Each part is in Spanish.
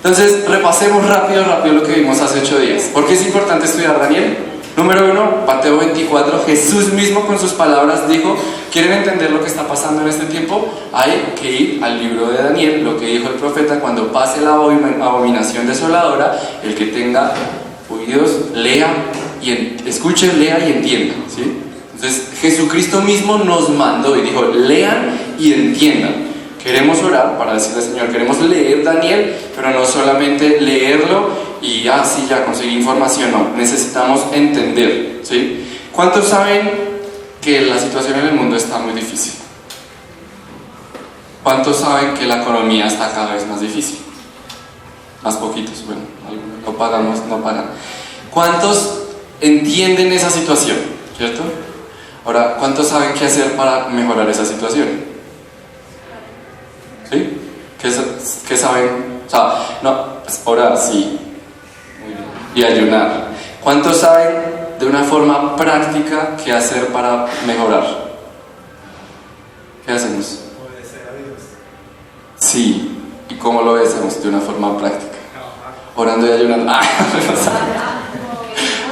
Entonces, repasemos rápido lo que vimos hace 8 días. ¿Por qué es importante estudiar Daniel? Número 1, Mateo 24, Jesús mismo con sus palabras dijo: ¿quieren entender lo que está pasando en este tiempo? Hay que ir al libro de Daniel, lo que dijo el profeta: cuando pase la abominación desoladora, el que tenga oídos, lea y escuche, lea y entienda, ¿sí? Entonces, Jesucristo mismo nos mandó y dijo: lean y entiendan. Queremos orar para decirle al Señor, queremos leer Daniel, pero no solamente leerlo y sí, ya conseguí información, no, necesitamos entender, ¿sí? ¿Cuántos saben que la situación en el mundo está muy difícil? ¿Cuántos saben que la economía está cada vez más difícil? Más poquitos, bueno, algunos no pagamos, no pagan. ¿Cuántos entienden esa situación? ¿Cierto? Ahora, ¿cuántos saben qué hacer para mejorar esa situación? ¿Sí? ¿Qué saben? O sea, no, pues orar, sí. Y ayunar. ¿Cuántos saben de una forma práctica qué hacer para mejorar? ¿Qué hacemos? Obedecer a Dios. Sí. ¿Y cómo lo obedecemos? De una forma práctica. Orando y ayunando.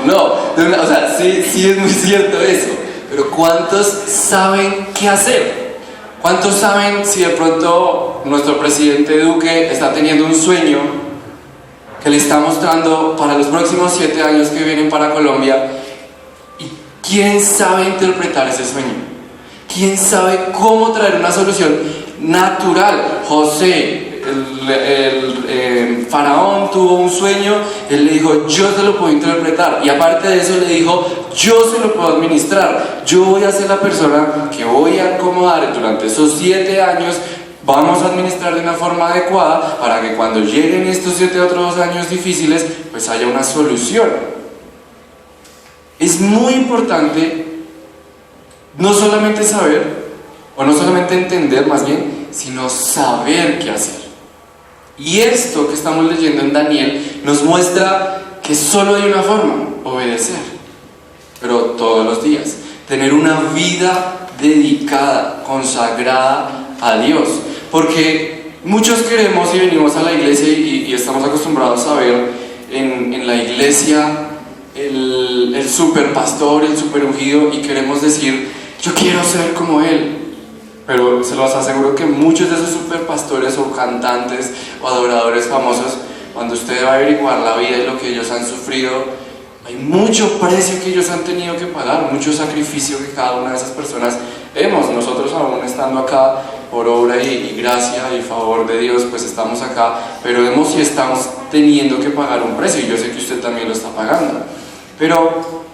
No, o sea, sí es muy cierto eso. Pero ¿cuántos saben qué hacer? ¿Cuántos saben si de pronto nuestro presidente Duque está teniendo un sueño que le está mostrando para los próximos 7 años que vienen para Colombia? ¿Y quién sabe interpretar ese sueño? ¿Quién sabe cómo traer una solución natural? José, el faraón tuvo un sueño, él le dijo: yo se lo puedo interpretar, y aparte de eso le dijo: yo se lo puedo administrar, yo voy a ser la persona que voy a acomodar durante esos 7 años, vamos a administrar de una forma adecuada para que cuando lleguen estos 7 otros años difíciles, pues haya una solución. Es muy importante no solamente saber, o no solamente entender más bien, sino saber qué hacer. Y esto que estamos leyendo en Daniel nos muestra que solo hay una forma: obedecer, pero todos los días, tener una vida dedicada, consagrada a Dios. Porque muchos queremos y venimos a la iglesia y estamos acostumbrados a ver en la iglesia el super pastor, el super ungido, y queremos decir: yo quiero ser como él. Pero se los aseguro que muchos de esos superpastores o cantantes o adoradores famosos, cuando usted va a averiguar la vida y lo que ellos han sufrido, hay mucho precio que ellos han tenido que pagar, mucho sacrificio que cada una de esas personas hemos. Nosotros, aún estando acá por obra y gracia y favor de Dios, pues estamos acá, pero vemos y estamos teniendo que pagar un precio, y yo sé que usted también lo está pagando. Pero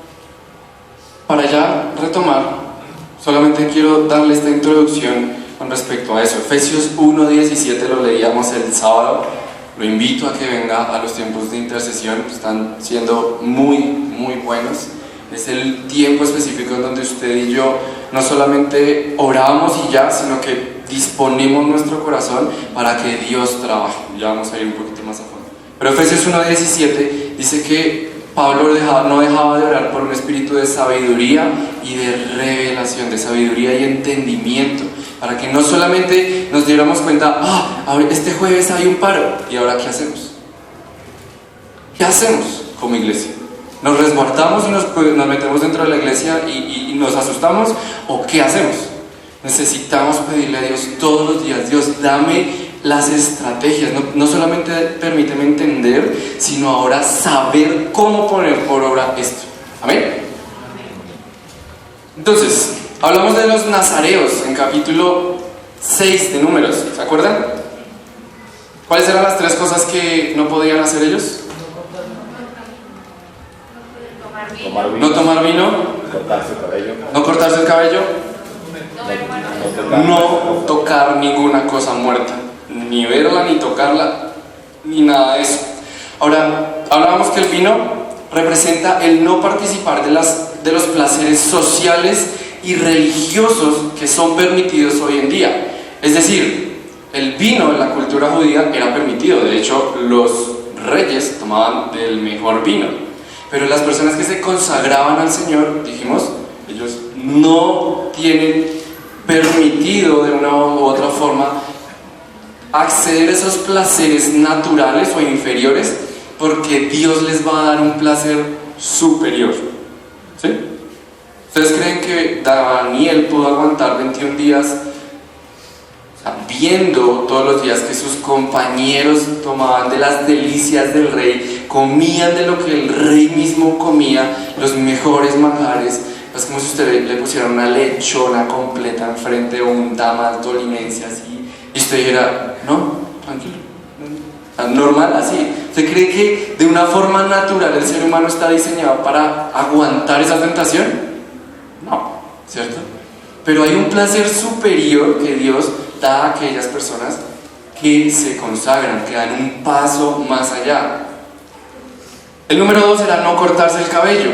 para ya retomar, solamente quiero darle esta introducción con respecto a eso. Efesios 1:17 lo leíamos el sábado. Lo invito a que venga a los tiempos de intercesión, están siendo muy buenos. Es el tiempo específico en donde usted y yo no solamente oramos y ya, sino que disponemos nuestro corazón para que Dios trabaje. Ya vamos a ir un poquito más a fondo. Pero Efesios 1:17 dice que Pablo no dejaba de orar por un espíritu de sabiduría y de revelación, de sabiduría y entendimiento, para que no solamente nos diéramos cuenta: este jueves hay un paro, ¿y ahora qué hacemos? ¿Qué hacemos como iglesia? ¿Nos resguardamos y nos metemos dentro de la iglesia y nos asustamos? ¿O qué hacemos? Necesitamos pedirle a Dios todos los días: Dios, dame las estrategias, no solamente permíteme entender, sino ahora saber cómo poner por obra esto. ¿Amén? Entonces, hablamos de los nazareos en capítulo 6 de Números, ¿se acuerdan? ¿Cuáles eran las 3 cosas que no podían hacer ellos? No tomar vino, no cortarse el cabello, no tocar ninguna cosa muerta, ni verla, ni tocarla, ni nada de eso. Ahora, hablábamos que el vino representa el no participar de los placeres sociales y religiosos que son permitidos hoy en día. Es decir, el vino en la cultura judía era permitido. De hecho, los reyes tomaban del mejor vino. Pero las personas que se consagraban al Señor, dijimos, ellos no tienen permitido de una u otra forma acceder a esos placeres naturales o inferiores porque Dios les va a dar un placer superior. ¿Sí? ¿Ustedes creen que Daniel pudo aguantar 21 días viendo todos los días que sus compañeros tomaban de las delicias del rey, comían de lo que el rey mismo comía, los mejores manjares? Es como si usted le pusiera una lechona completa enfrente o un tamal tolimense así, y usted dijera, no, tranquilo, normal, así. ¿Usted cree que de una forma natural el ser humano está diseñado para aguantar esa tentación? No, ¿cierto? Pero hay un placer superior que Dios da a aquellas personas que se consagran, que dan un paso más allá. El número 2 era no cortarse el cabello.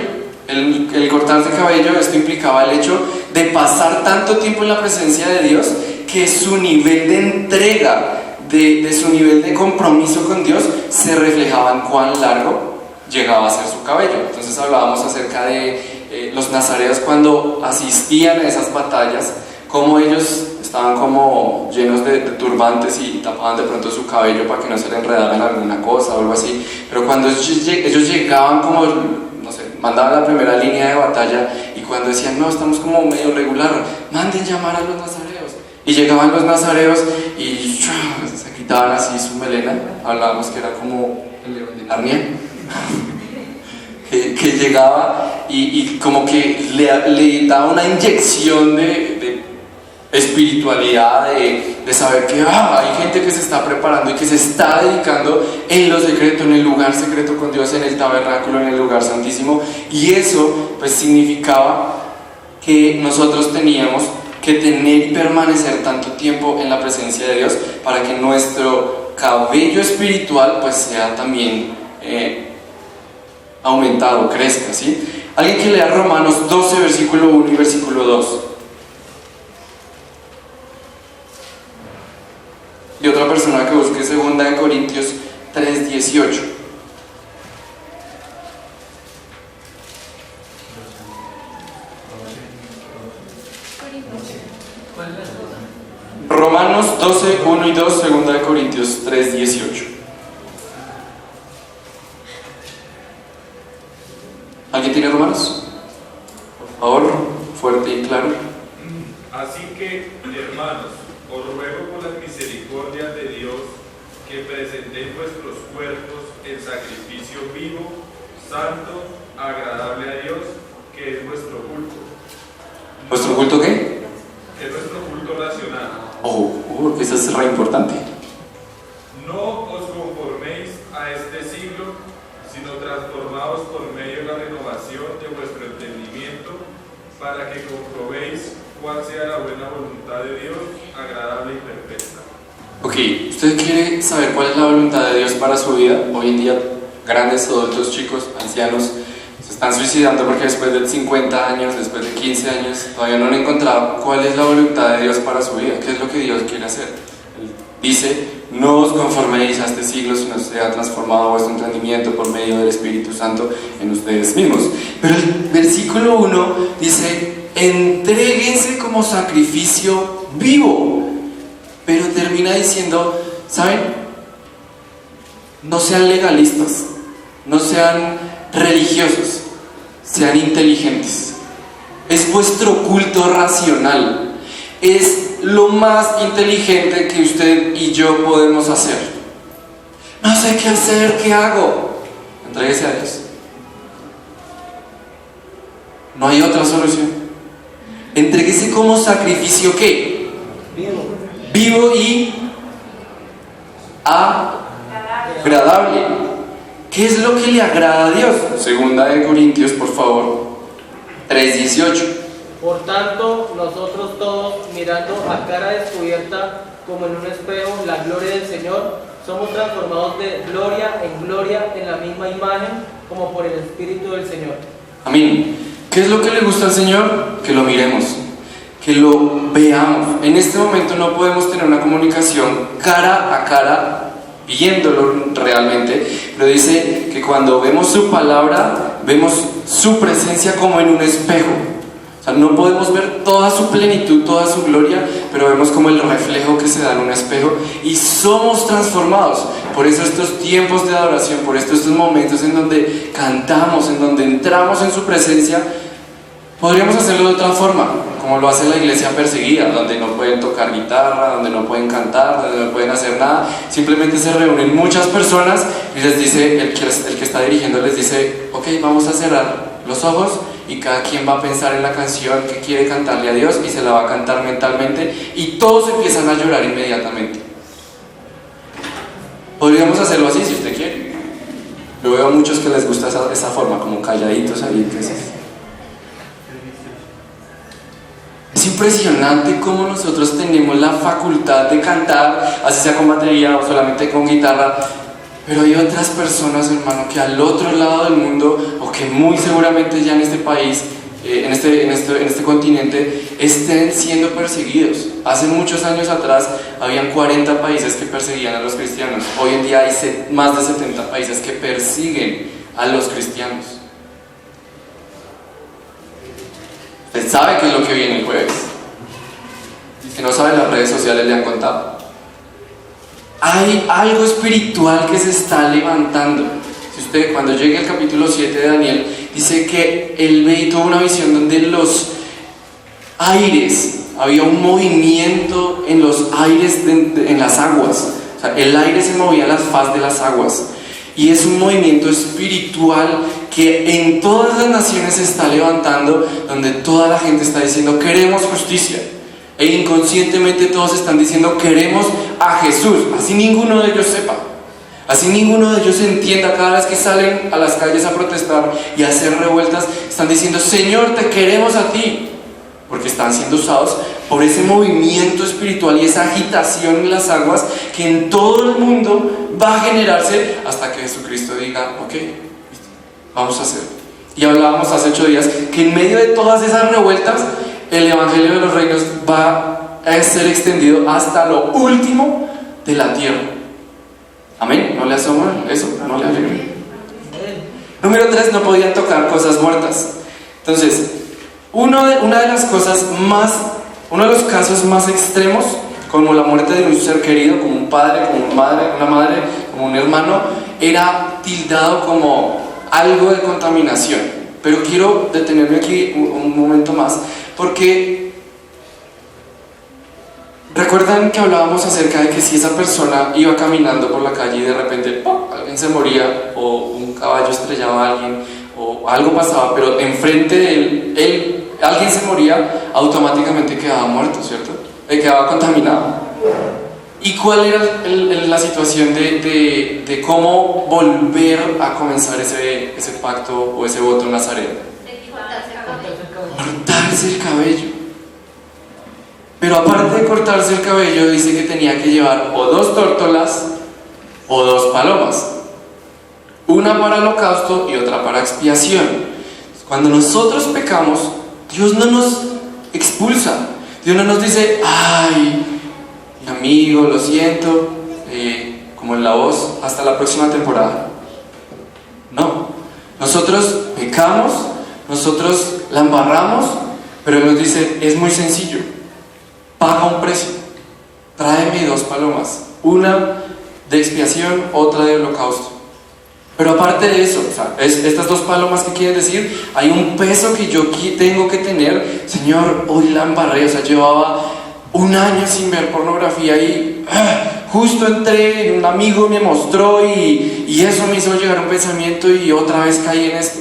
El cortarse el cabello, esto implicaba el hecho de pasar tanto tiempo en la presencia de Dios que su nivel de entrega, de su nivel de compromiso con Dios, se reflejaba en cuán largo llegaba a ser su cabello. Entonces hablábamos acerca de los nazareos cuando asistían a esas batallas, cómo ellos estaban como llenos de turbantes y tapaban de pronto su cabello para que no se le enredara en alguna cosa o algo así. Pero cuando ellos llegaban como, no sé, mandaban la primera línea de batalla, y cuando decían, no, estamos como medio regular, manden llamar a los nazareos. Y llegaban los nazareos y se quitaban así su melena. Hablábamos que era como el león de Narnia. que llegaba y como que le daba una inyección de espiritualidad, de saber que hay gente que se está preparando y que se está dedicando en lo secreto, en el lugar secreto con Dios, en el tabernáculo, en el lugar santísimo. Y eso pues significaba que nosotros teníamos que tener y permanecer tanto tiempo en la presencia de Dios para que nuestro cabello espiritual pues sea también aumentado, crezca, ¿sí? Alguien que lea Romanos 12, versículo 1 y versículo 2. Y otra persona que busque 2 Corintios 3, 18. Romanos 12, 1 y 2, 2 Corintios 3, 18. ¿Alguien tiene Romanos? Por favor, fuerte y claro. Así que, hermanos, os ruego por la misericordia de Dios que presentéis vuestros cuerpos en sacrificio vivo, santo, agradable a Dios, que es vuestro culto. ¿Vuestro culto qué? Es nuestro culto racional. Eso es re importante. No os conforméis a este siglo, sino transformaos por medio de la renovación de vuestro entendimiento, para que comprobéis cuál sea la buena voluntad de Dios, agradable y perfecta. Ok, ¿usted quiere saber cuál es la voluntad de Dios para su vida? Hoy en día, grandes adultos, chicos, ancianos, se están suicidando porque después de 50 años, después de 15 años, todavía no han encontrado cuál es la voluntad de Dios para su vida, qué es lo que Dios quiere hacer. Él dice, no os conforméis a este siglo, sino sea transformado vuestro entendimiento por medio del Espíritu Santo en ustedes mismos. Pero el versículo 1 dice, entréguense como sacrificio vivo. Pero termina diciendo, ¿saben? No sean legalistas, no sean religiosos, sean inteligentes. Es vuestro culto racional, es lo más inteligente que usted y yo podemos hacer. No sé qué hacer, ¿qué hago? Entréguese a Dios. No hay otra solución. Entréguese como sacrificio, ¿qué? Vivo y agradable. ¿Qué es lo que le agrada a Dios? 2 Corintios, por favor, 3:18. Por tanto, nosotros todos, mirando a cara descubierta como en un espejo la gloria del Señor, somos transformados de gloria en gloria en la misma imagen como por el Espíritu del Señor. Amén. ¿Qué es lo que le gusta al Señor? Que lo miremos, que lo veamos. En este momento no podemos tener una comunicación cara a cara, viéndolo realmente, pero dice que cuando vemos su palabra, vemos su presencia como en un espejo. O sea, no podemos ver toda su plenitud, toda su gloria, pero vemos como el reflejo que se da en un espejo y somos transformados. Por eso estos tiempos de adoración, por eso estos momentos en donde cantamos, en donde entramos en su presencia, podríamos hacerlo de otra forma, como lo hace la iglesia perseguida, donde no pueden tocar guitarra, donde no pueden cantar, donde no pueden hacer nada. Simplemente se reúnen muchas personas y les dice, el que está dirigiendo les dice, ok, vamos a cerrar los ojos y cada quien va a pensar en la canción que quiere cantarle a Dios y se la va a cantar mentalmente y todos empiezan a llorar inmediatamente. Podríamos hacerlo así si usted quiere. Yo veo a muchos que les gusta esa forma, como calladitos ahí. Es impresionante cómo nosotros tenemos la facultad de cantar, así sea con batería o solamente con guitarra, pero hay otras personas, hermano, que al otro lado del mundo, o que muy seguramente ya en este país, en este continente, estén siendo perseguidos. Hace muchos años atrás habían 40 países que perseguían a los cristianos. Hoy en día hay más de 70 países que persiguen a los cristianos. Usted sabe qué es lo que viene el jueves. Si no sabe, las redes sociales le han contado. Hay algo espiritual que se está levantando. Si usted, cuando llegue al capítulo 7 de Daniel, dice que él ve y tuvo una visión donde los aires, había un movimiento en los aires, en las aguas. O sea, el aire se movía a la faz de las aguas. Y es un movimiento espiritual que en todas las naciones se está levantando, donde toda la gente está diciendo queremos justicia, e inconscientemente todos están diciendo queremos a Jesús, así ninguno de ellos sepa, así ninguno de ellos entienda. Cada vez que salen a las calles a protestar y a hacer revueltas, están diciendo Señor, te queremos a ti, porque están siendo usados por ese movimiento espiritual y esa agitación en las aguas que en todo el mundo va a generarse hasta que Jesucristo diga, ok, vamos a hacer. Y hablábamos hace 8 días que en medio de todas esas revueltas, el Evangelio de los Reinos va a ser extendido hasta lo último de la tierra. Amén. ¿No le asoma eso? ¿No le alegra? Número 3, no podían tocar cosas muertas. Entonces, uno de los casos más extremos, como la muerte de un ser querido, como un padre, como una madre, como un hermano, era tildado como algo de contaminación. Pero quiero detenerme aquí un momento más, porque recuerdan que hablábamos acerca de que si esa persona iba caminando por la calle y de repente ¡pum!, alguien se moría, o un caballo estrellaba a alguien, o algo pasaba, pero enfrente de él alguien se moría, automáticamente quedaba muerto, ¿cierto? Quedaba contaminado. ¿Y cuál era la situación de cómo volver a comenzar ese pacto o ese voto nazareno? Cortarse el cabello. Pero aparte de cortarse el cabello, dice que tenía que llevar o 2 tórtolas o 2 palomas. Una para el holocausto y otra para expiación. Cuando nosotros pecamos, Dios no nos expulsa. Dios no nos dice, ay, mi amigo, lo siento, como en La Voz, hasta la próxima temporada. No, nosotros pecamos, nosotros la embarramos, pero Él nos dice, es muy sencillo, paga un precio, tráeme 2 palomas, una de expiación, otra de holocausto. Pero aparte de eso, o sea, estas 2 palomas, ¿qué quieren decir? Hay un peso que yo tengo que tener. Señor, hoy la embarré, o sea, llevaba 1 año sin ver pornografía y justo entré, un amigo me mostró y eso me hizo llegar a un pensamiento y otra vez caí en esto.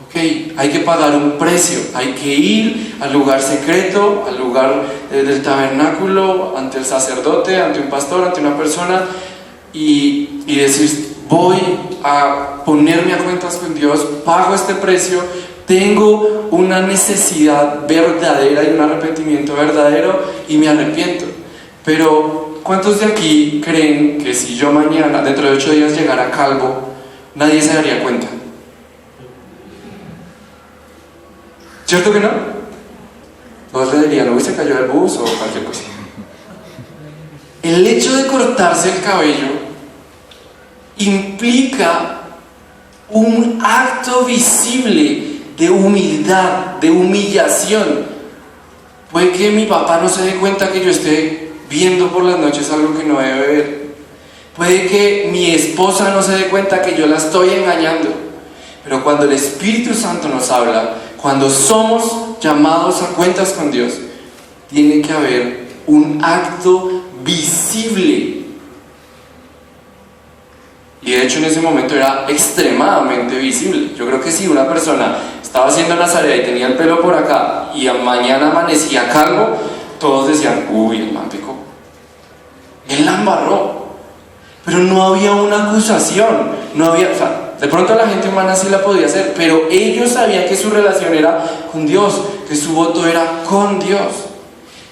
Ok, hay que pagar un precio, hay que ir al lugar secreto, al lugar del tabernáculo, ante el sacerdote, ante un pastor, ante una persona, y decir, voy a ponerme a cuentas con Dios, pago este precio, tengo una necesidad verdadera y un arrepentimiento verdadero y me arrepiento. Pero ¿cuántos de aquí creen que si yo mañana, dentro de 8 días, llegara calvo, nadie se daría cuenta? ¿Cierto que no? Todos le dirían, uy, se cayó del bus o cualquier cosa. El hecho de cortarse el cabello implica un acto visible de humildad, de humillación. Puede que mi papá no se dé cuenta que yo esté viendo por las noches algo que no debe ver. Puede que mi esposa no se dé cuenta que yo la estoy engañando. Pero cuando el Espíritu Santo nos habla, cuando somos llamados a cuentas con Dios, tiene que haber un acto visible. Y de hecho en ese momento era extremadamente visible. Yo creo que si una persona estaba haciendo Nazaret y tenía el pelo por acá y mañana amanecía calvo, todos decían, uy, el man pecó. Él la embarró. Pero no había una acusación, no había, o sea, de pronto la gente humana sí la podía hacer, pero ellos sabían que su relación era con Dios, que su voto era con Dios.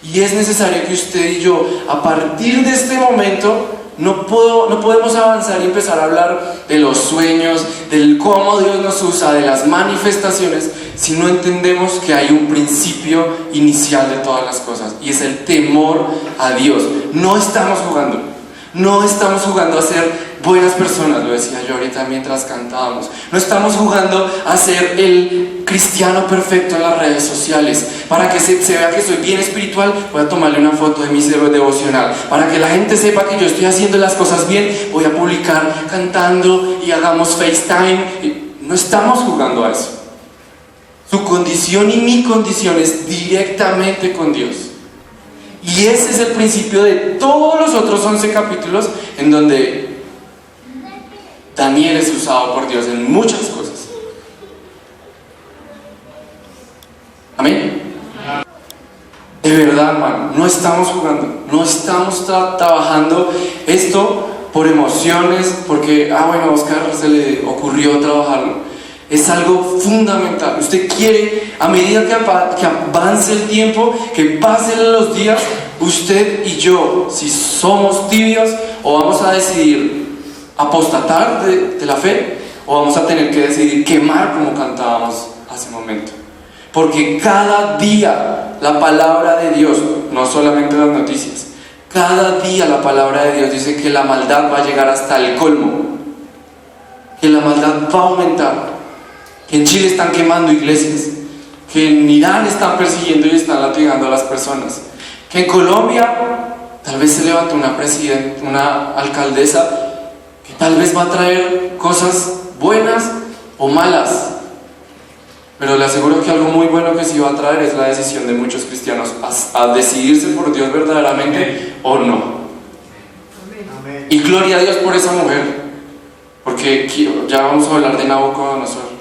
Y es necesario que usted y yo, a partir de este momento, no podemos avanzar y empezar a hablar de los sueños, del cómo Dios nos usa, de las manifestaciones, si no entendemos que hay un principio inicial de todas las cosas, y es el temor a Dios. No estamos jugando a ser buenas personas, lo decía yo ahorita mientras cantábamos. No estamos jugando a ser el cristiano perfecto en las redes sociales. Para que se vea que soy bien espiritual, voy a tomarle una foto de mi devocional. Para que la gente sepa que yo estoy haciendo las cosas bien, voy a publicar cantando y hagamos FaceTime. No estamos jugando a eso. Su condición y mi condición es directamente con Dios. Y ese es el principio de todos los otros 11 capítulos en donde Daniel es usado por Dios en muchas cosas. Amén. De verdad, hermano, no estamos jugando, no estamos trabajando esto por emociones, porque, bueno, a Oscar se le ocurrió trabajarlo. Es algo fundamental. Usted quiere, a medida que avance el tiempo, que pasen los días, usted y yo, si somos tibios, o vamos a decidir apostatar de la fe, o vamos a tener que decidir quemar, como cantábamos hace un momento. Porque cada día la palabra de Dios, no solamente las noticias, cada día la palabra de Dios dice que la maldad va a llegar hasta el colmo, que la maldad va a aumentar, que en Chile están quemando iglesias, que en Irán están persiguiendo y están latigando a las personas, que en Colombia tal vez se levantó una alcaldesa que tal vez va a traer cosas buenas o malas, pero le aseguro que algo muy bueno que sí va a traer es la decisión de muchos cristianos a decidirse por Dios verdaderamente o no. Amén. Y gloria a Dios por esa mujer, porque ya vamos a hablar de Nabucodonosor.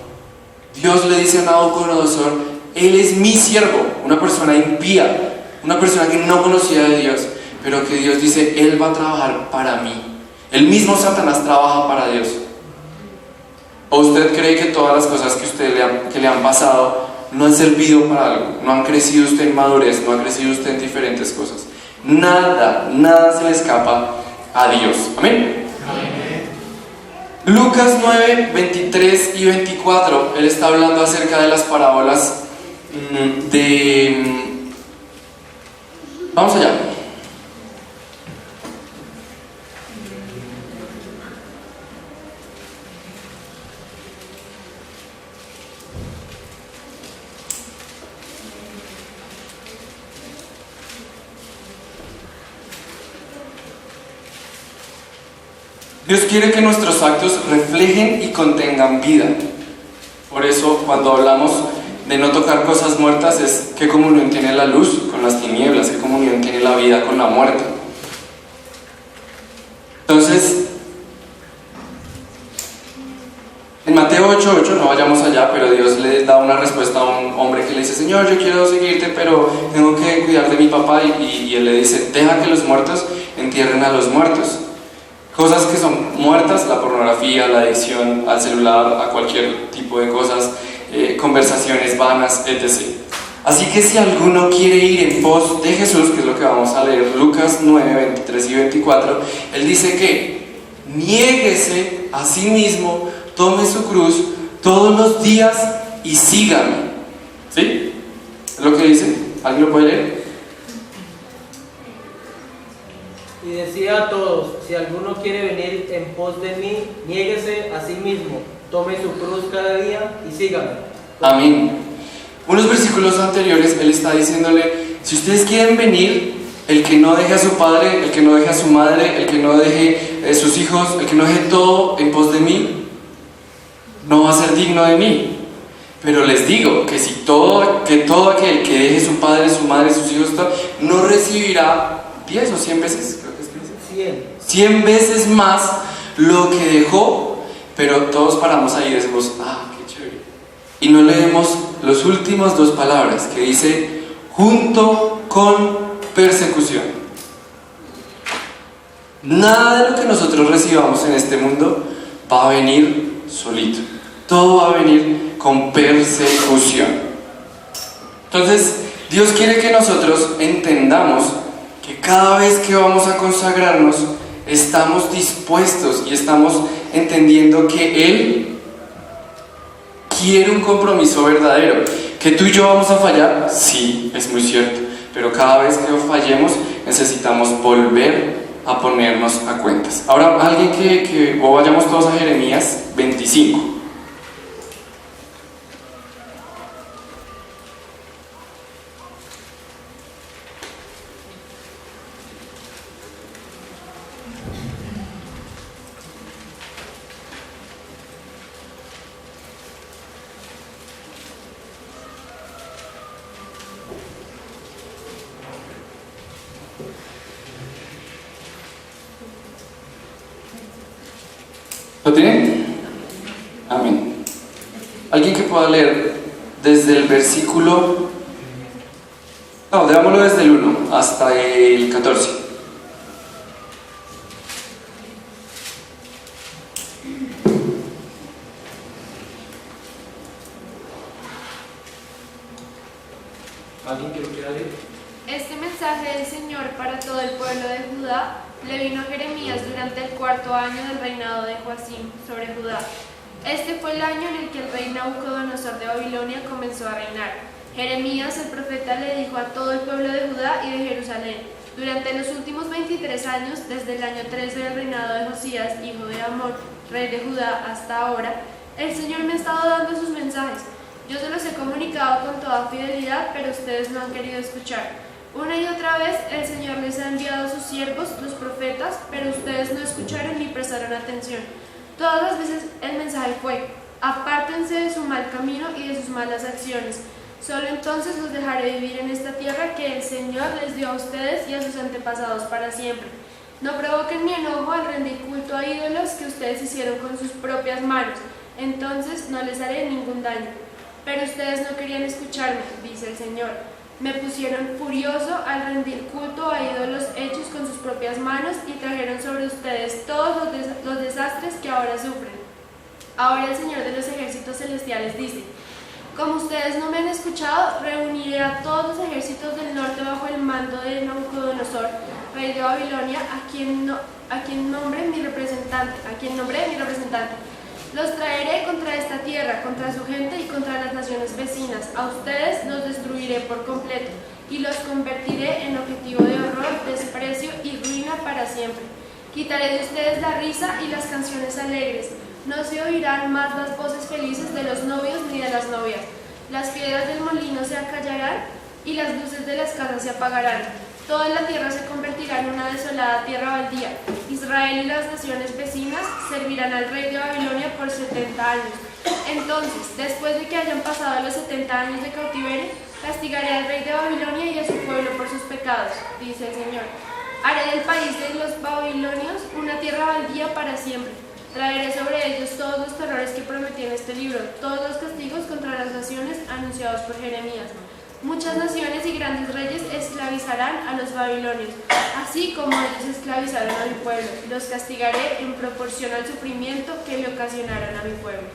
Dios le dice a Nabucodonosor, él es mi siervo, una persona impía, una persona que no conocía de Dios, pero que Dios dice, él va a trabajar para mí. El mismo Satanás trabaja para Dios. ¿O usted cree que todas las cosas que le han pasado no han servido para algo? ¿No han crecido usted en madurez? ¿No ha crecido usted en diferentes cosas? Nada se le escapa a Dios. Amén. Lucas 9, 23 y 24, él está hablando acerca de las parábolas Vamos allá. Dios quiere que nuestros actos reflejen y contengan vida. Por eso, cuando hablamos de no tocar cosas muertas, es qué comunión tiene la luz con las tinieblas, qué comunión tiene la vida con la muerte. Entonces, en Mateo 8:8, no vayamos allá, pero Dios le da una respuesta a un hombre que le dice: Señor, yo quiero seguirte, pero tengo que cuidar de mi papá. Y él le dice: deja que los muertos entierren a los muertos. Cosas que son muertas: la pornografía, la adicción al celular, a cualquier tipo de cosas, conversaciones vanas, etc. Así que si alguno quiere ir en pos de Jesús, que es lo que vamos a leer, Lucas 9, 23 y 24, él dice que niéguese a sí mismo, tome su cruz todos los días y sígame. ¿Sí? ¿Es lo que dice? ¿Alguien lo puede leer? Y decía a todos: si alguno quiere venir en pos de mí, niéguese a sí mismo, tome su cruz cada día y sígame. Amén. Unos versículos anteriores, él está diciéndole, si ustedes quieren venir, el que no deje a su padre, el que no deje a su madre, el que no deje a sus hijos, el que no deje todo en pos de mí, no va a ser digno de mí. Pero les digo que si todo aquel que deje su padre, su madre, sus hijos, no recibirá 10 o 100 veces, creo que es que dice, 100 veces más lo que dejó. Pero todos paramos ahí y decimos, qué chévere. Y no leemos las últimas dos palabras que dice, junto con persecución. Nada de lo que nosotros recibamos en este mundo va a venir solito. Todo va a venir con persecución. Entonces, Dios quiere que nosotros entendamos que cada vez que vamos a consagrarnos, estamos dispuestos y estamos entendiendo que Él quiere un compromiso verdadero. ¿Que tú y yo vamos a fallar? Sí, es muy cierto. Pero cada vez que fallemos, necesitamos volver a ponernos a cuentas. Ahora, alguien o vayamos todos a Jeremías 25. ¿Lo tienen? Amén. ¿Alguien que pueda leer desde el versículo... No, dejámoslo desde el 1 hasta el 14. ¿Alguien que lo quiera leer? Este mensaje del Señor para todo el pueblo de Judá le vino a Jeremías durante el 4º año del reinado de Joacim sobre Judá. Este fue el año en el que el rey Nabucodonosor de Babilonia comenzó a reinar. Jeremías, el profeta, le dijo a todo el pueblo de Judá y de Jerusalén: durante los últimos 23 años, desde el año 13 del reinado de Josías, hijo de Amón, rey de Judá, hasta ahora, el Señor me ha estado dando sus mensajes. Yo se los he comunicado con toda fidelidad, pero ustedes no han querido escuchar. Una y otra vez el Señor les ha enviado a sus siervos, los profetas, pero ustedes no escucharon ni prestaron atención. Todas las veces el mensaje fue: apártense de su mal camino y de sus malas acciones. Solo entonces los dejaré vivir en esta tierra que el Señor les dio a ustedes y a sus antepasados para siempre. No provoquen mi enojo al rendir culto a ídolos que ustedes hicieron con sus propias manos. Entonces no les haré ningún daño. Pero ustedes no querían escucharme, dice el Señor. Me pusieron furioso al rendir culto a ídolos hechos con sus propias manos y trajeron sobre ustedes todos los desastres que ahora sufren. Ahora el Señor de los ejércitos celestiales dice: como ustedes no me han escuchado, reuniré a todos los ejércitos del norte bajo el mando de Nabucodonosor, rey de Babilonia, a quien nombré mi representante. Los traeré contra esta tierra, contra su gente y contra las naciones vecinas. A ustedes los destruiré por completo y los convertiré en objetivo de horror, desprecio y ruina para siempre. Quitaré de ustedes la risa y las canciones alegres. No se oirán más las voces felices de los novios ni de las novias. Las piedras del molino se acallarán y las luces de las casas se apagarán. Toda la tierra se convertirá en una desolada tierra baldía. Israel y las naciones vecinas servirán al rey de Babilonia por 70 años. Entonces, después de que hayan pasado los 70 años de cautiverio, castigaré al rey de Babilonia y a su pueblo por sus pecados, dice el Señor. Haré del país de los babilonios una tierra baldía para siempre. Traeré sobre ellos todos los terrores que prometí en este libro, todos los castigos contra las naciones anunciados por Jeremías. Muchas naciones y grandes reyes esclavizarán a los babilonios, así como ellos esclavizaron a mi pueblo. Los castigaré en proporción al sufrimiento que le ocasionaron a mi pueblo.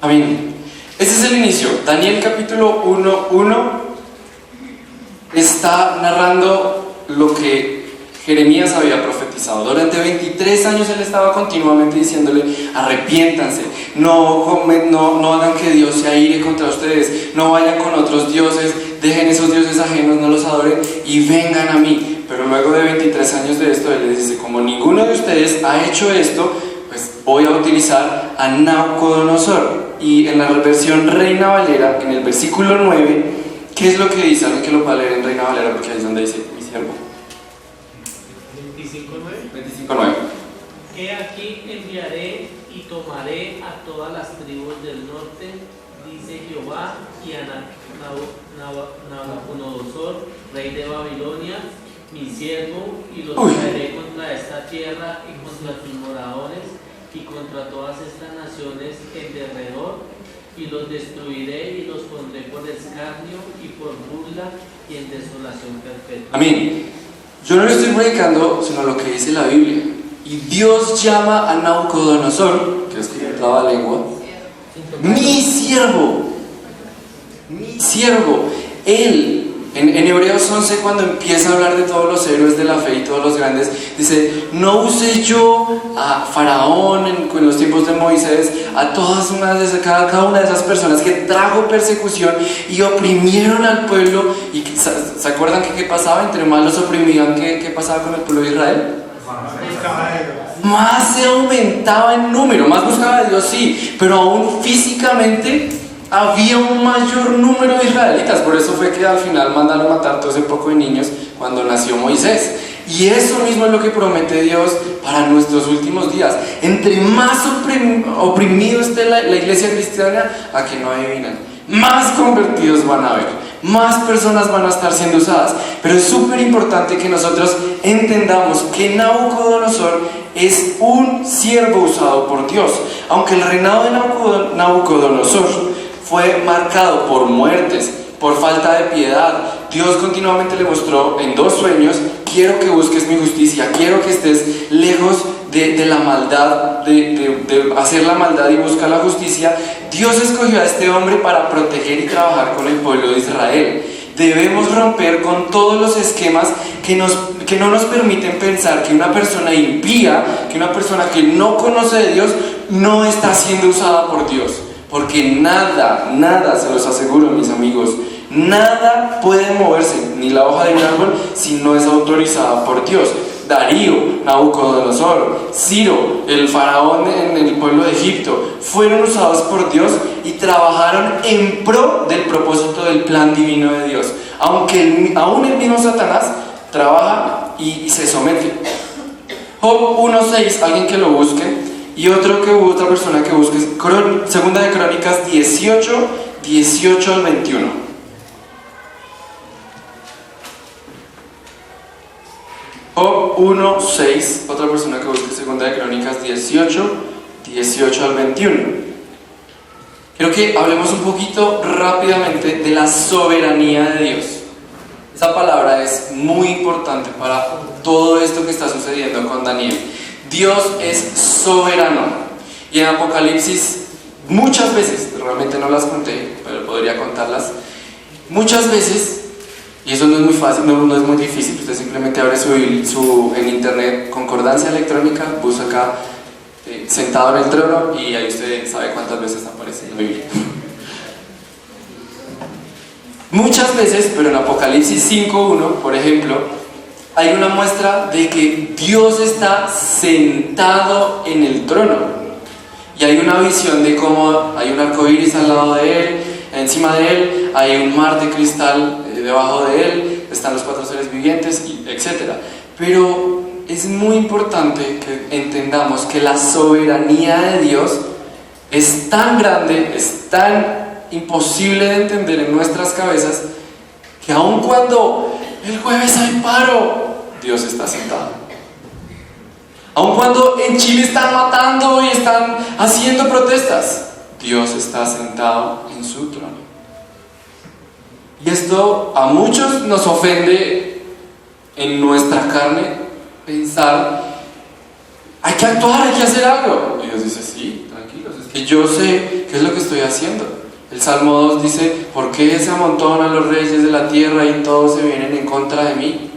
Amén. Ese es el inicio. Daniel capítulo 1:1 está narrando lo que Jeremías había profetizado. Durante 23 años él estaba continuamente diciéndole: arrepiéntanse, no hagan que Dios se aire contra ustedes, no vayan con otros dioses, dejen esos dioses ajenos, no los adoren y vengan a mí. Pero luego de 23 años de esto, él les dice: como ninguno de ustedes ha hecho esto, pues voy a utilizar a Nabucodonosor. y en la versión Reina Valera, en el versículo 9, ¿qué es lo que dice? Alguien que lo pueda leer en Reina Valera, porque ahí es donde dice mi siervo. 25:9. 25:9. He aquí enviaré y tomaré a todas las tribus del norte, dice Jehová, y a Nabucodonosor, rey de Babilonia, mi siervo, y los traeré contra esta tierra y contra sus moradores y contra todas estas naciones en derredor, y los destruiré y los pondré por escarnio y por burla y en desolación perpetua. Amén. Yo no lo estoy predicando, sino lo que dice la Biblia. Y Dios llama a Nabucodonosor, que es que entraba lengua, mi siervo. Mi siervo. Él, en Hebreos 11, cuando empieza a hablar de todos los héroes de la fe y todos los grandes, dice: no usé yo a Faraón en los tiempos de Moisés, a cada una de esas personas que trajo persecución y oprimieron al pueblo. ¿Y se acuerdan que qué pasaba? Entre más los oprimían, ¿qué pasaba con el pueblo de Israel? Más se aumentaba en número, más buscaba a Dios, sí, pero aún físicamente había un mayor número de israelitas. Por eso fue que al final mandaron matar todo ese poco de niños cuando nació Moisés. Y eso mismo es lo que promete Dios para nuestros últimos días. Entre más oprimido esté la iglesia cristiana, a que no adivinan, más convertidos van a haber, más personas van a estar siendo usadas. Pero es súper importante que nosotros entendamos que Nabucodonosor es un siervo usado por Dios. Aunque el reinado de Nabucodonosor fue marcado por muertes, por falta de piedad, Dios continuamente le mostró en 2 sueños: quiero que busques mi justicia, quiero que estés lejos de la maldad, de hacer la maldad y buscar la justicia. Dios escogió a este hombre para proteger y trabajar con el pueblo de Israel. Debemos romper con todos los esquemas que no nos permiten pensar que una persona impía, que una persona que no conoce de Dios, no está siendo usada por Dios. Porque nada, se los aseguro, mis amigos, nada puede moverse, ni la hoja de un árbol, si no es autorizada por Dios. Darío, Nabucodonosor, Ciro, el faraón en el pueblo de Egipto, fueron usados por Dios y trabajaron en pro del propósito del plan divino de Dios. Aún el mismo Satanás trabaja y se somete. Job 1:6, alguien que lo busque. Y otra persona que busque, Segunda de Crónicas 18 al 21. Job 1:6, otra persona que busque Segunda de Crónicas 18 al 21. Quiero que hablemos un poquito rápidamente de la soberanía de Dios. Esa palabra es muy importante para todo esto que está sucediendo con Daniel. Dios es soberano. Y en Apocalipsis, muchas veces, realmente no las conté, pero podría contarlas, muchas veces, y eso no es muy fácil, no es muy difícil, usted simplemente abre en internet concordancia electrónica, busca acá, sentado en el trono, y ahí usted sabe cuántas veces aparece en la Biblia. Muchas veces, pero en Apocalipsis 5:1, por ejemplo, hay una muestra de que Dios está sentado en el trono. Y hay una visión de cómo hay un arco iris al lado de él, encima de él, hay un mar de cristal debajo de él, están los 4 seres vivientes, etc. Pero es muy importante que entendamos que la soberanía de Dios es tan grande, es tan imposible de entender en nuestras cabezas, que aun cuando el jueves hay paro, Dios está sentado. Aun cuando en Chile están matando y están haciendo protestas, Dios está sentado en su trono. Y esto a muchos nos ofende en nuestra carne pensar: hay que actuar, hay que hacer algo. Y Dios dice: sí, tranquilos, es que yo sé qué es lo que estoy haciendo. El Salmo 2 dice: ¿por qué se amontonan los reyes de la tierra y todos se vienen en contra de mí?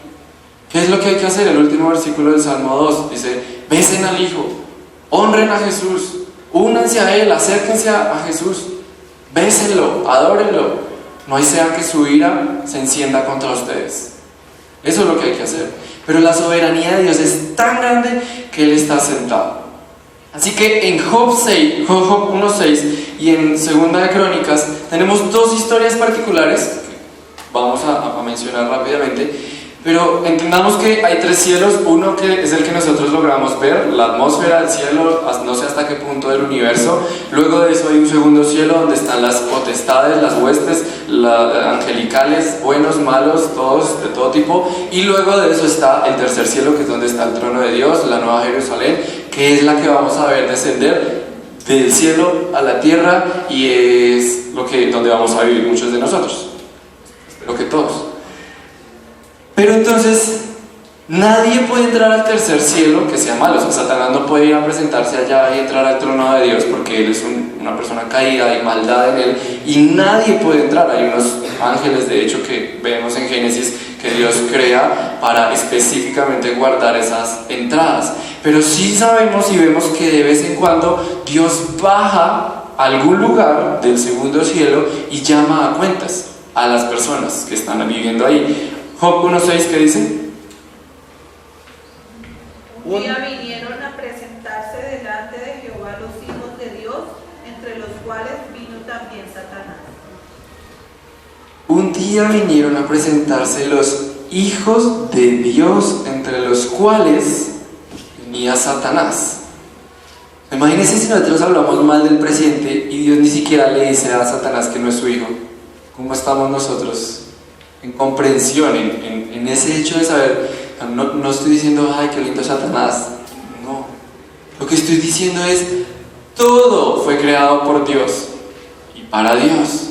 ¿Qué es lo que hay que hacer? El último versículo del Salmo 2 dice: besen al Hijo, honren a Jesús, únanse a Él, acérquense a Jesús, bésenlo, adórenlo. No sea que su ira se encienda contra ustedes. Eso es lo que hay que hacer. Pero la soberanía de Dios es tan grande que Él está sentado. Así que en Job 1:6 y en Segunda de Crónicas tenemos dos historias particulares que vamos a mencionar rápidamente, pero entendamos que hay tres cielos. Uno que es el que nosotros logramos ver, la atmósfera, el cielo, no sé hasta qué punto del universo. Luego de eso hay un segundo cielo donde están las potestades, las huestes, angelicales, buenos, malos, todos de todo tipo. Y luego de eso está el tercer cielo, que es donde está el trono de Dios, la nueva Jerusalén, que es la que vamos a ver descender del cielo a la tierra, y es donde vamos a vivir muchos de nosotros. Espero que todos. Pero entonces, nadie puede entrar al tercer cielo que sea malo. O sea, Satanás no puede ir a presentarse allá y entrar al trono de Dios, porque él es una persona caída, hay maldad en él, y nadie puede entrar. Hay unos ángeles, de hecho, que vemos en Génesis, que Dios crea para específicamente guardar esas entradas. Pero sí sabemos y vemos que de vez en cuando Dios baja a algún lugar del segundo cielo y llama a cuentas a las personas que están viviendo ahí. Job 1:6, ¿qué dice? Un día vinieron a presentarse delante de Jehová los hijos de Dios, entre los cuales vino también Satanás. Un día vinieron a presentarse los hijos de Dios, entre los cuales venía Satanás. Imagínense si nosotros hablamos mal del presidente y Dios ni siquiera le dice a Satanás que no es su hijo. ¿Cómo estamos nosotros en comprensión, en ese hecho de saber? No estoy diciendo, ay, qué lindo Satanás. No. Lo que estoy diciendo es, todo fue creado por Dios y para Dios.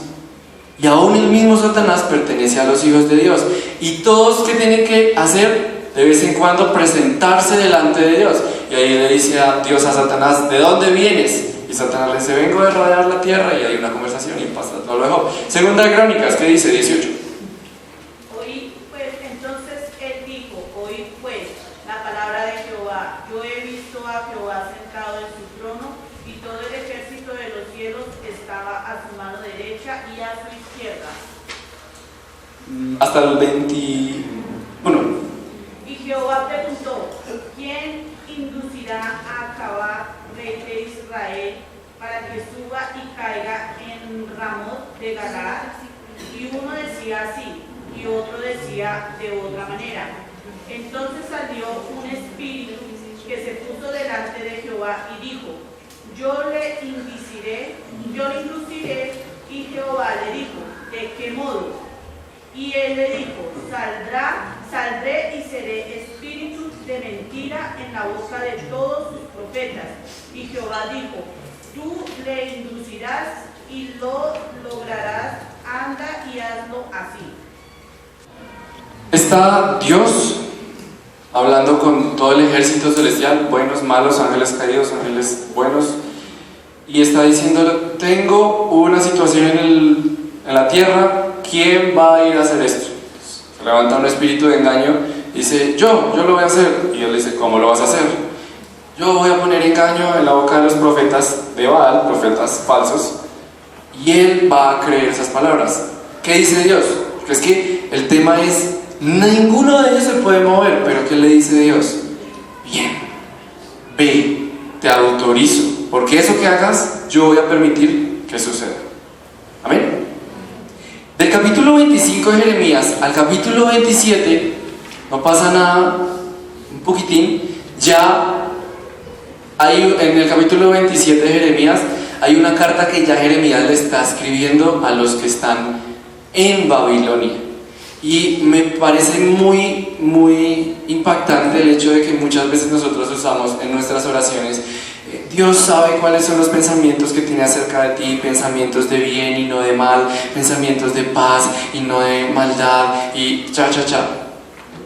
Y aún el mismo Satanás pertenece a los hijos de Dios. Y todos, ¿qué tienen que hacer? De vez en cuando presentarse delante de Dios. Y ahí le dice a Dios a Satanás, ¿de dónde vienes? Y Satanás le dice, vengo de rodear la tierra. Y hay una conversación y pasa todo lo de Job. Segunda de Crónicas, ¿qué dice? 18. Oíd pues, entonces él dijo, oíd pues la palabra de Jehová. Yo he visto a Jehová sentado en su trono, y todo el ejército de los cielos estaba a su mano derecha y a su izquierda. Hasta el 21. Y Jehová preguntó, ¿quién inducirá a Acab, rey de Israel, para que suba y caiga en Ramot de Galaad? Y uno decía así, y otro decía de otra manera. Entonces salió un espíritu que se puso delante de Jehová y dijo, yo le induciré, y Jehová le dijo, ¿de qué modo? Y él le dijo, saldré y seré espíritu de mentira en la boca de todos sus profetas. Y Jehová dijo, tú le inducirás y lo lograrás, anda y hazlo así. Está Dios hablando con todo el ejército celestial, buenos, malos, ángeles caídos, ángeles buenos, y está diciendo, tengo una situación en la tierra, ¿quién va a ir a hacer esto? Se levanta un espíritu de engaño y dice, yo lo voy a hacer. Y él dice, ¿cómo lo vas a hacer? Yo voy a poner engaño en la boca de los profetas de Baal, profetas falsos, y él va a creer esas palabras. ¿Qué dice Dios? Porque es que el tema es, ninguno de ellos se puede mover, pero ¿qué le dice Dios? Bien, ve, te autorizo, porque eso que hagas, yo voy a permitir que suceda. Amén. Del capítulo 25 de Jeremías al capítulo 27, no pasa nada, un poquitín, ya hay, en el capítulo 27 de Jeremías, hay una carta que ya Jeremías le está escribiendo a los que están en Babilonia. Y me parece muy, muy impactante el hecho de que muchas veces nosotros usamos en nuestras oraciones, Dios sabe cuáles son los pensamientos que tiene acerca de ti, pensamientos de bien y no de mal, pensamientos de paz y no de maldad y cha.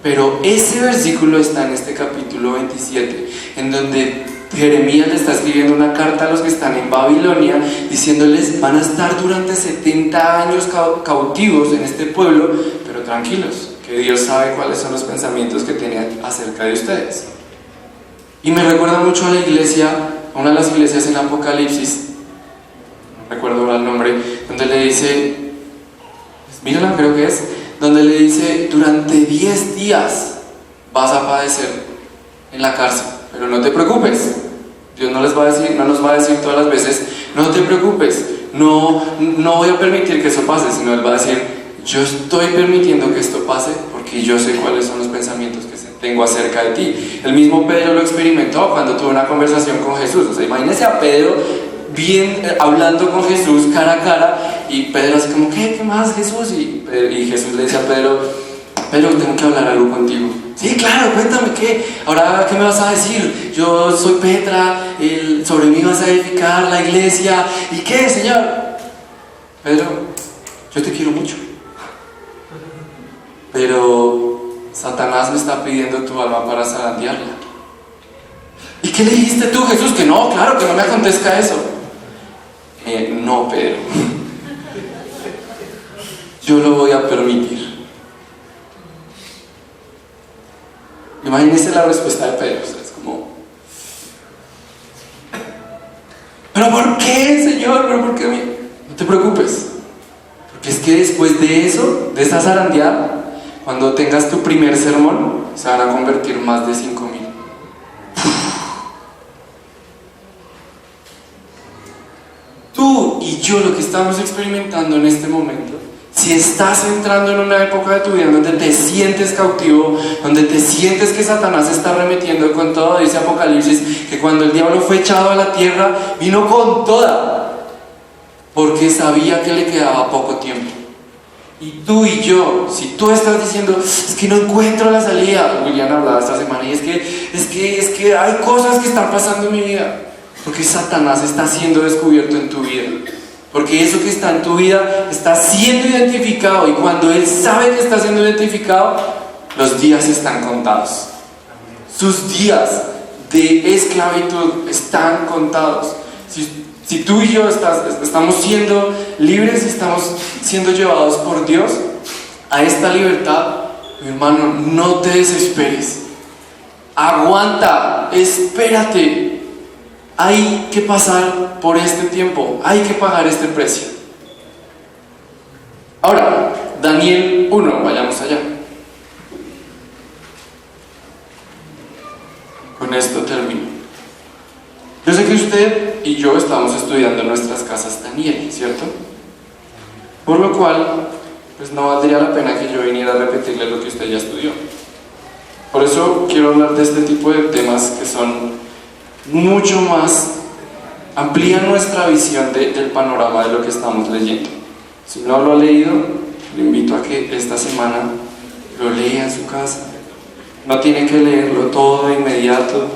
Pero ese versículo está en este capítulo 27, en donde Jeremías le está escribiendo una carta a los que están en Babilonia, diciéndoles, van a estar durante 70 años cautivos en este pueblo, pero tranquilos, que Dios sabe cuáles son los pensamientos que tiene acerca de ustedes. Y me recuerda mucho a la iglesia, a una de las iglesias en Apocalipsis, no recuerdo ahora el nombre, donde le dice, mírala, creo que es, donde le dice, durante 10 días vas a padecer en la cárcel, pero no te preocupes, Dios no nos va a decir todas las veces, no te preocupes, no voy a permitir que eso pase, sino Él va a decir, yo estoy permitiendo que esto pase porque yo sé cuáles son los pensamientos que tengo acerca de ti. El mismo Pedro lo experimentó cuando tuvo una conversación con Jesús. O sea, imagínense a Pedro hablando con Jesús cara a cara, y Pedro así como, ¿qué más, Jesús? Y Jesús le dice a Pedro, tengo que hablar algo contigo. Sí, claro, cuéntame, ¿qué? Ahora, ¿qué me vas a decir? Yo soy Petra, sobre mí vas a edificar la iglesia. ¿Y qué, Señor? Pedro, yo te quiero mucho, pero Satanás me está pidiendo tu alma para zarandearla. ¿Y qué le dijiste tú, Jesús? Que no, claro, que no me acontezca eso. No, Pedro, yo lo voy a permitir. Imagínense la respuesta de Pedro. O sea, es como, ¿pero por qué, Señor? ¿Pero por qué a mí? No te preocupes, porque es que después de eso, de esa zarandeada, cuando tengas tu primer sermón, se van a convertir más de 5,000. Tú y yo, lo que estamos experimentando en este momento, si estás entrando en una época de tu vida donde te sientes cautivo, donde te sientes que Satanás está arremetiendo con todo, dice Apocalipsis, que cuando el diablo fue echado a la tierra, vino con toda, porque sabía que le quedaba poco tiempo. Y tú y yo, si tú estás diciendo, es que no encuentro la salida, William hablaba esta semana, y es que hay cosas que están pasando en mi vida, porque Satanás está siendo descubierto en tu vida. Porque eso que está en tu vida está siendo identificado, y cuando Él sabe que está siendo identificado, los días están contados. Sus días de esclavitud están contados. Si tú y yo estamos siendo libres y estamos siendo llevados por Dios a esta libertad, mi hermano, no te desesperes. Aguanta, espérate. Hay que pasar por este tiempo, hay que pagar este precio. Ahora, Daniel 1, vayamos allá. Con esto termino. Yo sé que usted y yo estamos estudiando en nuestras casas Daniel, ¿cierto? Por lo cual, pues no valdría la pena que yo viniera a repetirle lo que usted ya estudió. Por eso quiero hablar de este tipo de temas que son mucho más, amplían nuestra visión del panorama de lo que estamos leyendo. Si no lo ha leído, le invito a que esta semana lo lea en su casa. No tiene que leerlo todo de inmediato,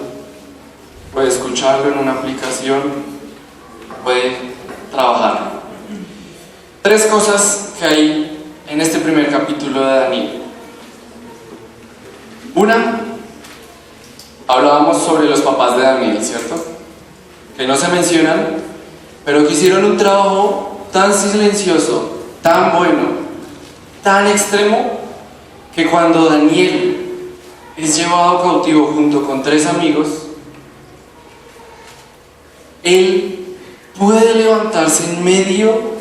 puede escucharlo en una aplicación, puede trabajarlo. 3 cosas que hay en este primer capítulo de Daniel. Una, hablábamos sobre los papás de Daniel, ¿cierto? Que no se mencionan, pero que hicieron un trabajo tan silencioso, tan bueno, tan extremo, que cuando Daniel es llevado cautivo junto con 3 amigos, él puede levantarse en medio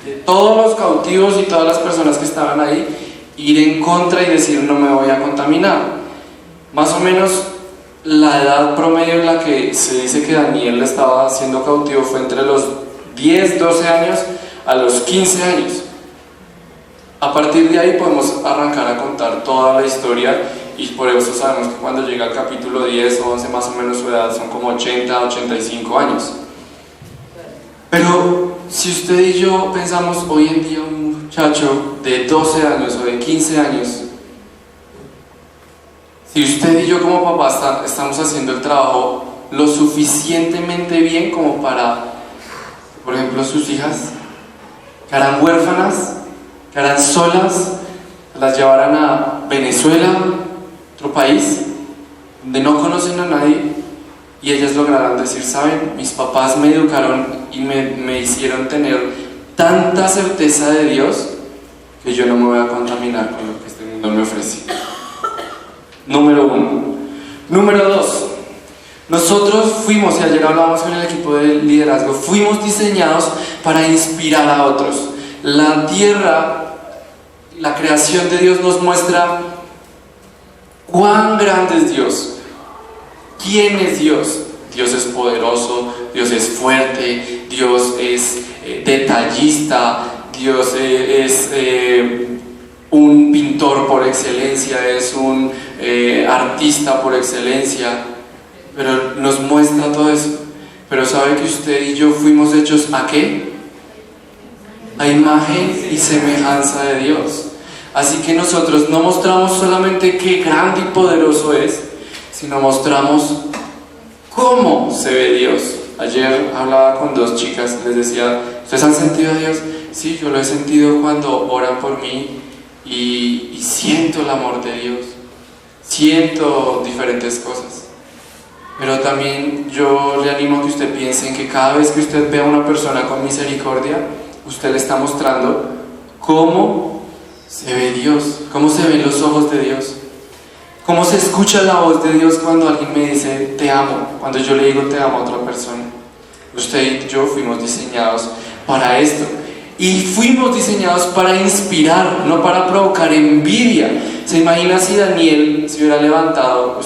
de todos los cautivos y todas las personas que estaban ahí, ir en contra y decir, no me voy a contaminar. Más o menos la edad promedio en la que se dice que Daniel estaba siendo cautivo fue entre los 10, 12 años a los 15 años. A partir de ahí podemos arrancar a contar toda la historia, y por eso sabemos que cuando llega al capítulo 10 o 11 más o menos su edad son como 80, 85 años. Pero si usted y yo pensamos hoy en día un muchacho de 12 años o de 15 años, si usted y yo como papás estamos haciendo el trabajo lo suficientemente bien como para, por ejemplo, sus hijas, que harán huérfanas, que harán solas, las llevarán a Venezuela, otro país, donde no conocen a nadie, y ellas lograrán decir, ¿saben? Mis papás me educaron y me hicieron tener tanta certeza de Dios que yo no me voy a contaminar con lo que este mundo me ofrece. Número 1. Número 2. Nosotros fuimos, y ayer hablábamos con el equipo de liderazgo, fuimos diseñados para inspirar a otros. La tierra, la creación de Dios nos muestra cuán grande es Dios, quién es Dios, Dios es poderoso, Dios es fuerte, Dios es detallista, Dios es un pintor por excelencia, es un artista por excelencia, pero nos muestra todo eso. Pero sabe que usted y yo fuimos hechos ¿a qué? A imagen y semejanza de Dios. Así que nosotros no mostramos solamente qué grande y poderoso es, sino mostramos cómo se ve Dios. Ayer hablaba con dos chicas, les decía, ¿ustedes han sentido a Dios? Sí, yo lo he sentido cuando oran por mí y siento el amor de Dios, siento diferentes cosas. Pero también yo le animo a que usted piense en que cada vez que usted ve a una persona con misericordia, usted le está mostrando cómo se ve Dios, cómo se ven los ojos de Dios, cómo se escucha la voz de Dios cuando alguien me dice te amo, cuando yo le digo te amo a otra persona. Usted y yo fuimos diseñados para esto, y fuimos diseñados para inspirar, no para provocar envidia. ¿Se imagina si Daniel se hubiera levantado,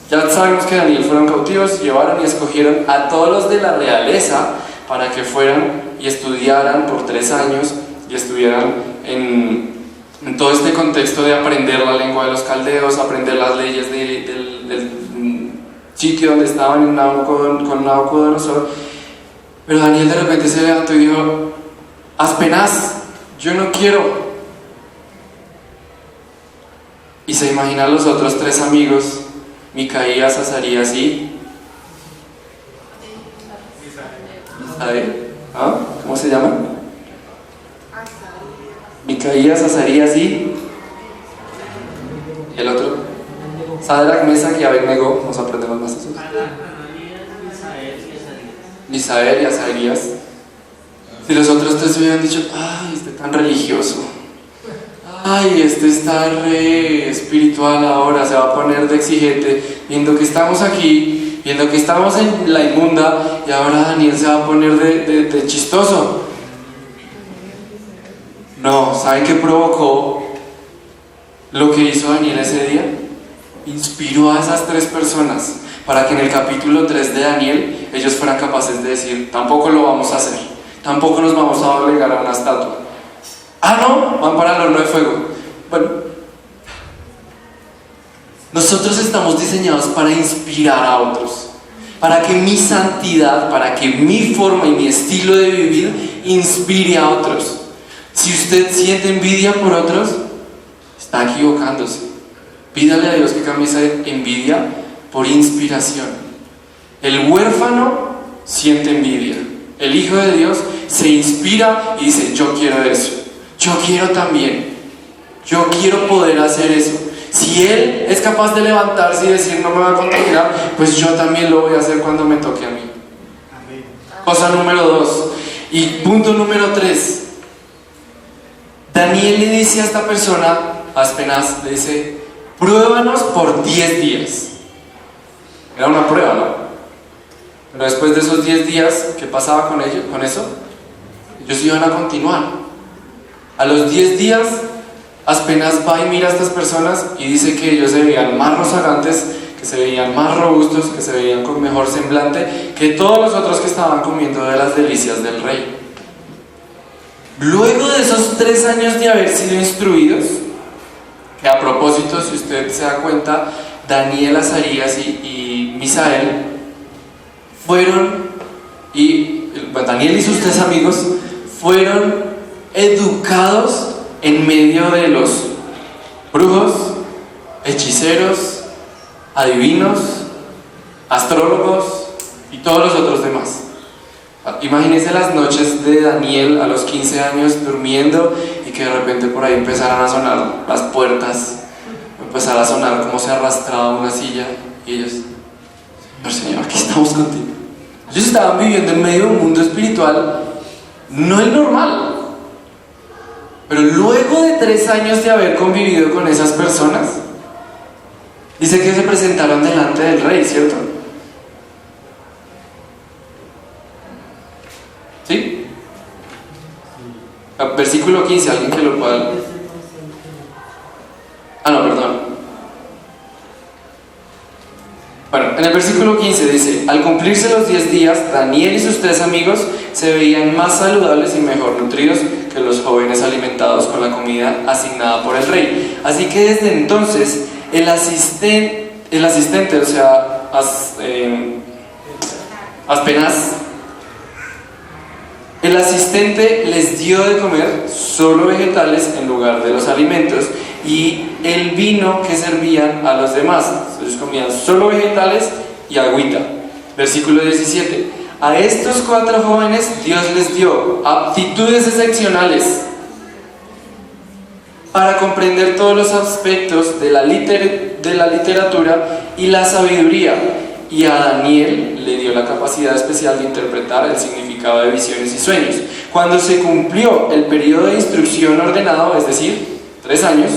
ya sabemos que Daniel fueron cautivos, llevaron y escogieron a todos los de la realeza para que fueran y estudiaran por 3 años y estuvieran en todo este contexto de aprender la lengua de los caldeos, aprender las leyes del sitio donde estaban con Nabucodonosor. Pero Daniel de repente se levantó y dijo: Aspenaz, yo no quiero. Y se imaginan los otros 3 amigos, Micaías, Azarías y Misael. ¿Ah? ¿Cómo se llaman? Micaías, Azarías y el otro, Sadrach, Mesach y Abednego. Vamos a aprender más de esos. Misael y Azarías. Si los otros 3 hubieran dicho: ay, este tan religioso, ay, este está re espiritual ahora, se va a poner de exigente, viendo que estamos aquí, viendo que estamos en la inmunda, y ahora Daniel se va a poner de chistoso. No, ¿saben qué provocó lo que hizo Daniel ese día? Inspiró a esas 3 personas para que en el capítulo 3 de Daniel ellos fueran capaces de decir: tampoco lo vamos a hacer, tampoco nos vamos a doblegar a una estatua. Ah, no, van para el horno de fuego. Bueno, nosotros estamos diseñados para inspirar a otros, para que mi santidad, para que mi forma y mi estilo de vivir inspire a otros. Si usted siente envidia por otros, está equivocándose. Pídale a Dios que cambie esa envidia por inspiración. El huérfano siente envidia. El Hijo de Dios se inspira y dice: yo quiero eso, yo quiero también, yo quiero poder hacer eso. Si él es capaz de levantarse y decir: no me va a contaminar, pues yo también lo voy a hacer cuando me toque a mí. Cosa número 2. Y punto número 3. Daniel le dice a esta persona, Aspenaz, le dice: pruébanos por 10 días. Era una prueba, ¿no? Pero después de esos 10 días, ¿qué pasaba con ellos, con eso? Ellos iban a continuar. A los 10 días, Aspenaz va y mira a estas personas y dice que ellos se veían más rozagantes, que se veían más robustos, que se veían con mejor semblante que todos los otros que estaban comiendo de las delicias del rey. Luego de esos 3 años de haber sido instruidos, que a propósito, si usted se da cuenta, Daniel, Azarías y Misael fueron, Daniel y sus 3 amigos fueron educados en medio de los brujos, hechiceros, adivinos, astrólogos y todos los otros demás. Imagínense las noches de Daniel a los 15 años durmiendo y que de repente por ahí empezaran a sonar las puertas, empezara a sonar como se arrastraba una silla y ellos: Señor, aquí estamos contigo. Ellos estaban viviendo en medio de un mundo espiritual no el normal. Pero luego de 3 años de haber convivido con esas personas, dice que se presentaron delante del rey, ¿cierto? ¿Sí? Versículo 15, alguien que lo pueda. Ah, no, perdón. Bueno, en el versículo 15 dice: al cumplirse los 10 días, Daniel y sus 3 amigos se veían más saludables y mejor nutridos que los jóvenes alimentados con la comida asignada por el rey. Así que desde entonces el asistente, o sea, el asistente les dio de comer solo vegetales en lugar de los alimentos, y el vino que servían a los demás. Ellos comían solo vegetales y agüita. Versículo 17: a estos 4 jóvenes Dios les dio aptitudes excepcionales para comprender todos los aspectos de la literatura y la sabiduría, y a Daniel le dio la capacidad especial de interpretar el significado de visiones y sueños. Cuando se cumplió el periodo de instrucción ordenado, es decir, 3 años,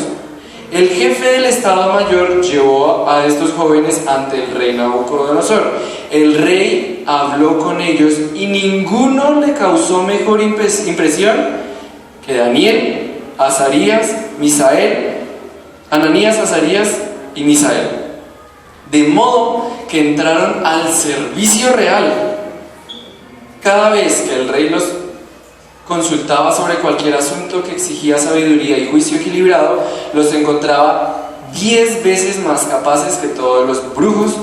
el jefe del Estado Mayor llevó a estos jóvenes ante el rey Nabucodonosor. El rey habló con ellos y ninguno le causó mejor impresión que Ananías, Azarías y Misael. De modo que entraron al servicio real. Cada vez que el rey los consultaba sobre cualquier asunto que exigía sabiduría y juicio equilibrado, los encontraba 10 veces más capaces que todos los brujos,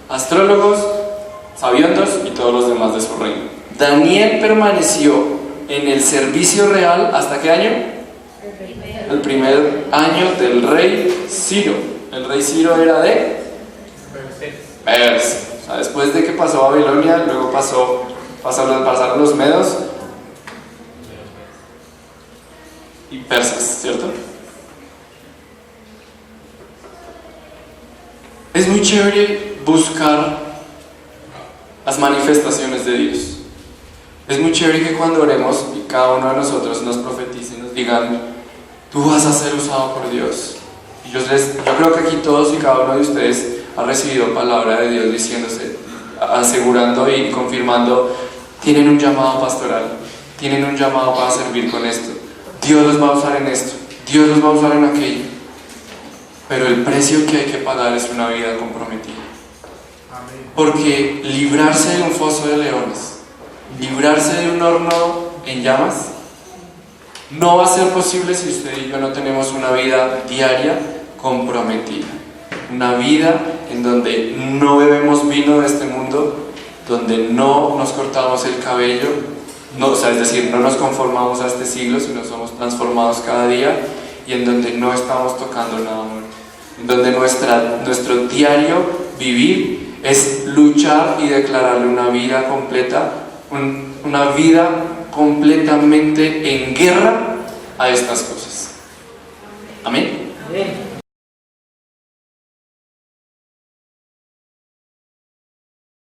astrólogos, sabiondos y todos los demás de su reino. Daniel permaneció en el servicio real ¿hasta qué año? El primer año del rey Ciro. El rey Ciro era de Persia. O sea, después de que pasó Babilonia, luego pasaron los medos y persas, ¿cierto? Es muy chévere buscar las manifestaciones de Dios. Es muy chévere que cuando oremos y cada uno de nosotros nos profetice y nos digan: tú vas a ser usado por Dios. Y yo creo que aquí todos y cada uno de ustedes ha recibido palabra de Dios diciéndose, asegurando y confirmando: tienen un llamado pastoral, tienen un llamado para servir con esto. Dios los va a usar en esto, Dios los va a usar en aquello. Pero el precio que hay que pagar es una vida comprometida. Porque librarse de un foso de leones, librarse de un horno en llamas, no va a ser posible si usted y yo no tenemos una vida diaria comprometida. Una vida en donde no bebemos vino de este mundo, donde no nos cortamos el cabello, es decir, no nos conformamos a este siglo, sino somos transformados cada día, y en donde no estamos tocando nada muerto, en donde nuestro diario vivir es luchar y declararle una vida completa, una vida completamente en guerra a estas cosas.